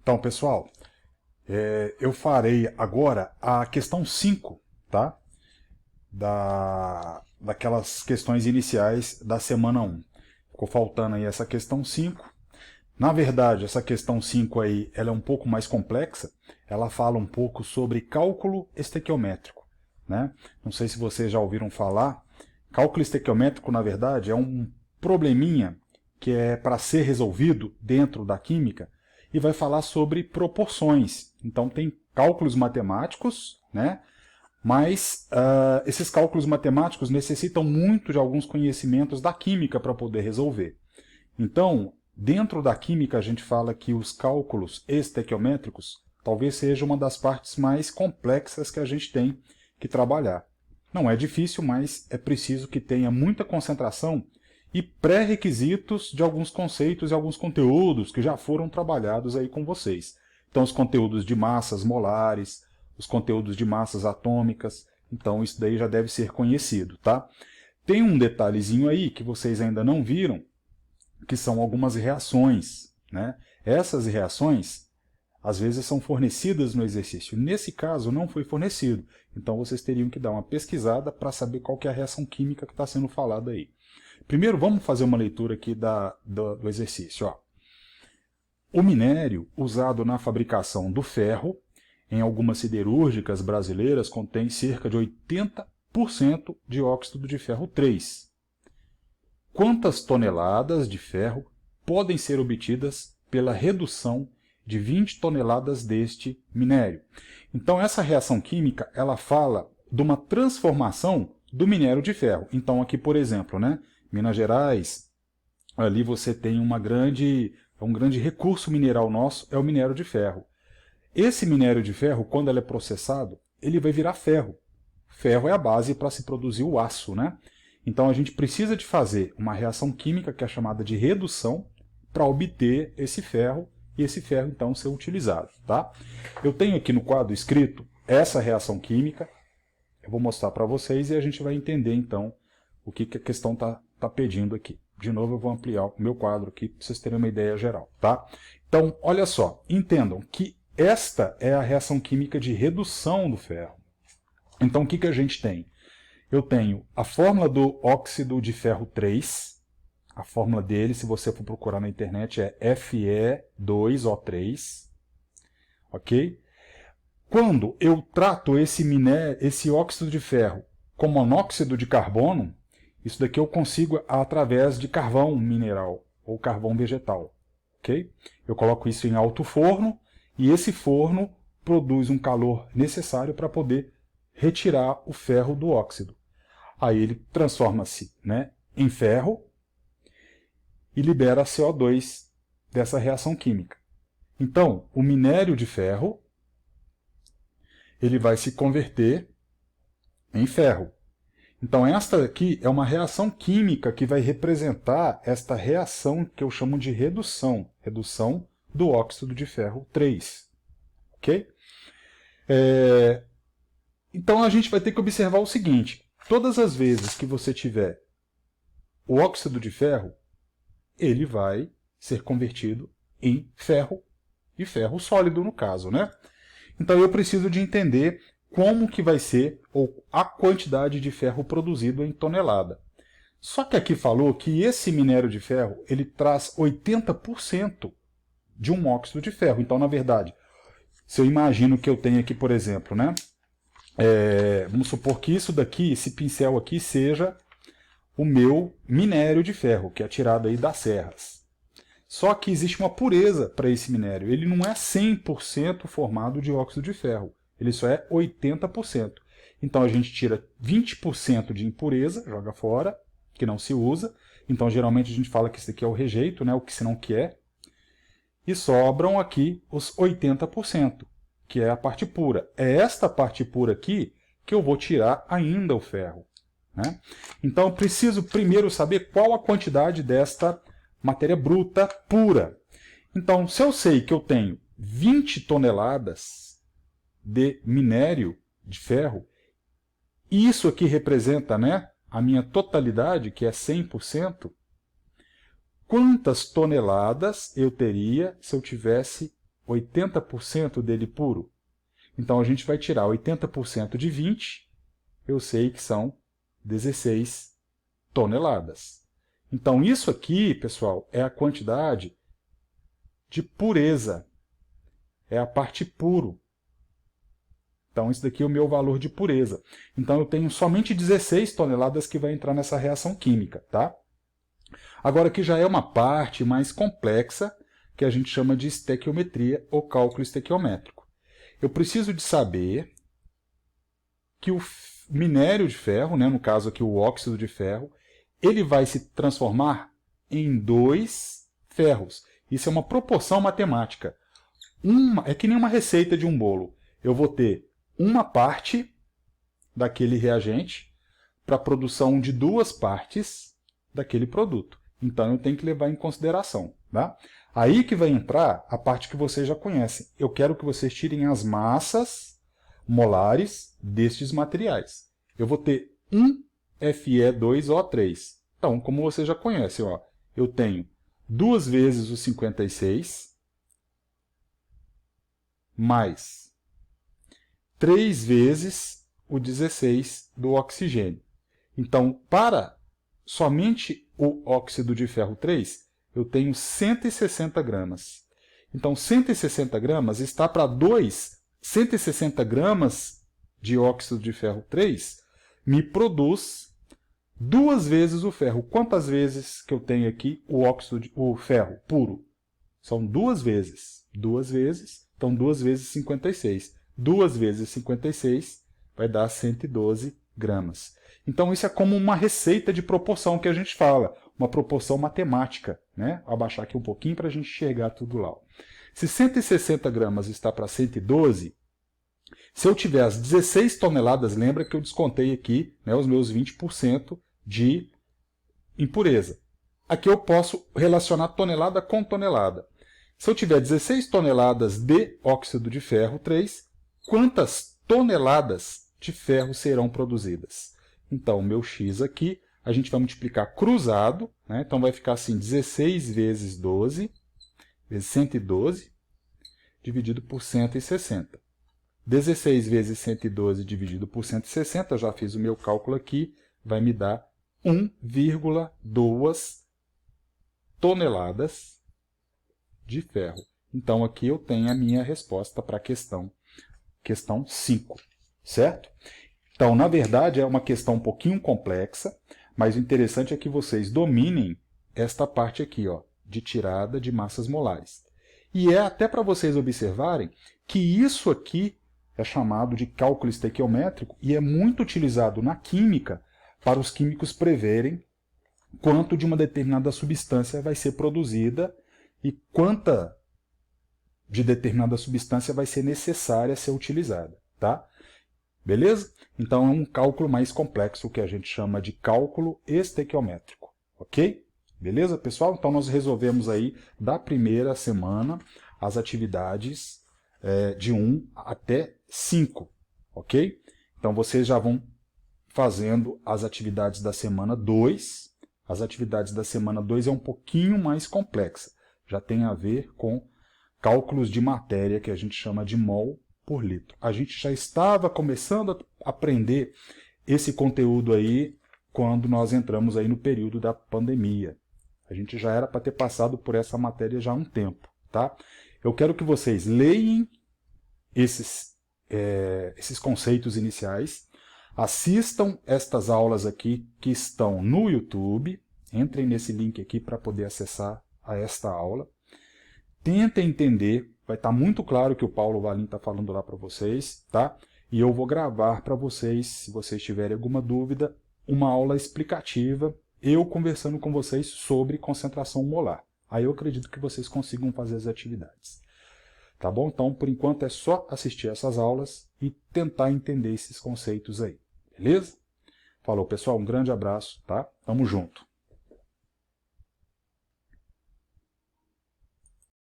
Então, pessoal, eu farei agora a questão 5, tá? Daquelas questões iniciais da semana 1. Ficou faltando aí essa questão 5. Na verdade, essa questão 5 aí, ela é um pouco mais complexa. Ela fala um pouco sobre cálculo estequiométrico, né? Não sei se vocês já ouviram falar. Cálculo estequiométrico, na verdade, é um probleminha que é para ser resolvido dentro da química e vai falar sobre proporções. Então tem cálculos matemáticos, né? Mas esses cálculos matemáticos necessitam muito de alguns conhecimentos da química para poder resolver. Então, dentro da química a gente fala que os cálculos estequiométricos talvez seja uma das partes mais complexas que a gente tem que trabalhar. Não é difícil, mas é preciso que tenha muita concentração e pré-requisitos de alguns conceitos e alguns conteúdos que já foram trabalhados aí com vocês. Então, os conteúdos de massas molares, os conteúdos de massas atômicas, então isso daí já deve ser conhecido, tá? Tem um detalhezinho aí que vocês ainda não viram, que são algumas reações, né? Essas reações, às vezes, são fornecidas no exercício. Nesse caso, não foi fornecido. Então, vocês teriam que dar uma pesquisada para saber qual que é a reação química que está sendo falada aí. Primeiro, vamos fazer uma leitura aqui do exercício. Ó. O minério usado na fabricação do ferro, em algumas siderúrgicas brasileiras, contém cerca de 80% de óxido de ferro 3. Quantas toneladas de ferro podem ser obtidas pela redução de 20 toneladas deste minério? Então, essa reação química, ela fala de uma transformação do minério de ferro. Então, aqui, por exemplo, né, Minas Gerais, ali você tem um grande recurso mineral nosso, é o minério de ferro. Esse minério de ferro, quando ele é processado, ele vai virar ferro. Ferro é a base para se produzir o aço, né? Então a gente precisa de fazer uma reação química que é chamada de redução para obter esse ferro e esse ferro então ser utilizado, tá? Eu tenho aqui no quadro escrito essa reação química, eu vou mostrar para vocês e a gente vai entender então o que a questão está pedindo aqui. De novo eu vou ampliar o meu quadro aqui para vocês terem uma ideia geral, tá? Então, olha só, entendam que esta é a reação química de redução do ferro. Então o que a gente tem? Eu tenho a fórmula do óxido de ferro 3, a fórmula dele, se você for procurar na internet, é Fe2O3, ok? Quando eu trato esse óxido de ferro com monóxido de carbono, isso daqui eu consigo através de carvão mineral ou carvão vegetal, ok? Eu coloco isso em alto forno e esse forno produz um calor necessário para poder retirar o ferro do óxido. Aí ele transforma-se, né, em ferro e libera CO2 dessa reação química. Então, o minério de ferro ele vai se converter em ferro. Então, esta aqui é uma reação química que vai representar esta reação que eu chamo de redução do óxido de ferro 3. Ok? Então, a gente vai ter que observar o seguinte. Todas as vezes que você tiver o óxido de ferro, ele vai ser convertido em ferro, e ferro sólido no caso, né? Então eu preciso de entender como que vai ser ou a quantidade de ferro produzido em tonelada. Só que aqui falou que esse minério de ferro ele traz 80% de um óxido de ferro. Então, na verdade, se eu imagino que eu tenho aqui, por exemplo, né? Vamos supor que isso daqui, esse pincel aqui, seja o meu minério de ferro, que é tirado aí das serras. Só que existe uma pureza para esse minério. Ele não é 100% formado de óxido de ferro. Ele só é 80%. Então a gente tira 20% de impureza, joga fora, que não se usa. Então geralmente a gente fala que isso aqui é o rejeito, né, o que se não quer. E sobram aqui os 80%, que é a parte pura. É esta parte pura aqui que eu vou tirar ainda o ferro, né? Então eu preciso primeiro saber qual a quantidade desta matéria bruta pura. Então, se eu sei que eu tenho 20 toneladas de minério de ferro, isso aqui representa, né, a minha totalidade, que é 100%, quantas toneladas eu teria se eu tivesse 80% dele puro? Então, a gente vai tirar 80% de 20, eu sei que são 16 toneladas. Então, isso aqui, pessoal, é a quantidade de pureza. É a parte puro. Então, isso daqui é o meu valor de pureza. Então, eu tenho somente 16 toneladas que vai entrar nessa reação química, tá? Agora, aqui já é uma parte mais complexa, que a gente chama de estequiometria ou cálculo estequiométrico. Eu preciso de saber que o minério de ferro, né, no caso aqui o óxido de ferro, ele vai se transformar em 2 ferros. Isso é uma proporção matemática. É que nem uma receita de um bolo. Eu vou ter uma parte daquele reagente para a produção de 2 partes daquele produto. Então, eu tenho que levar em consideração. Tá? Aí que vai entrar a parte que vocês já conhecem. Eu quero que vocês tirem as massas molares destes materiais. Eu vou ter 1 Fe2O3. Então, como vocês já conhecem, ó, eu tenho 2 vezes o 56 mais 3 vezes o 16 do oxigênio. Então, para somente o óxido de ferro 3, eu tenho 160 gramas. Então, 160 gramas está para 160 gramas de óxido de ferro 3 me produz 2 vezes o ferro. Quantas vezes que eu tenho aqui o ferro puro? São 2 vezes. 2 vezes, então 2 vezes 56. 2 vezes 56 vai dar 112 gramas. Então, isso é como uma receita de proporção que a gente fala, uma proporção matemática. Né? Vou abaixar aqui um pouquinho para a gente enxergar tudo lá. Se 160 gramas está para 112, se eu tiver as 16 toneladas, lembra que eu descontei aqui, né, os meus 20% de impureza. Aqui eu posso relacionar tonelada com tonelada. Se eu tiver 16 toneladas de óxido de ferro 3, quantas toneladas de ferro serão produzidas? Então, o meu X aqui, a gente vai multiplicar cruzado, né? Então vai ficar assim, 16 vezes 12, vezes 112, dividido por 160. 16 vezes 112 dividido por 160, eu já fiz o meu cálculo aqui, vai me dar 1,2 toneladas de ferro. Então, aqui eu tenho a minha resposta para a questão 5, certo? Então, na verdade, é uma questão um pouquinho complexa, mas o interessante é que vocês dominem esta parte aqui, ó, de tirada de massas molares. E é até para vocês observarem que isso aqui é chamado de cálculo estequiométrico e é muito utilizado na química para os químicos preverem quanto de uma determinada substância vai ser produzida e quanta de determinada substância vai ser necessária ser utilizada, tá? Beleza? Então é um cálculo mais complexo que a gente chama de cálculo estequiométrico, ok? Beleza, pessoal? Então nós resolvemos aí da primeira semana as atividades de 1 até 5, ok? Então vocês já vão fazendo as atividades da semana 2. As atividades da semana 2 é um pouquinho mais complexa. Já tem a ver com cálculos de matéria que a gente chama de mol por litro. A gente já estava começando a aprender esse conteúdo aí quando nós entramos aí no período da pandemia. A gente já era para ter passado por essa matéria já há um tempo, tá? Eu quero que vocês leiam esses conceitos iniciais, assistam estas aulas aqui que estão no YouTube, entrem nesse link aqui para poder acessar a esta aula. Tentem entender, vai estar muito claro o que o Paulo Valim está falando lá para vocês, tá? E eu vou gravar para vocês, se vocês tiverem alguma dúvida, uma aula explicativa, eu conversando com vocês sobre concentração molar. Aí eu acredito que vocês consigam fazer as atividades. Tá bom? Então, por enquanto, é só assistir essas aulas e tentar entender esses conceitos aí. Beleza? Falou, pessoal. Um grande abraço, tá? Tamo junto.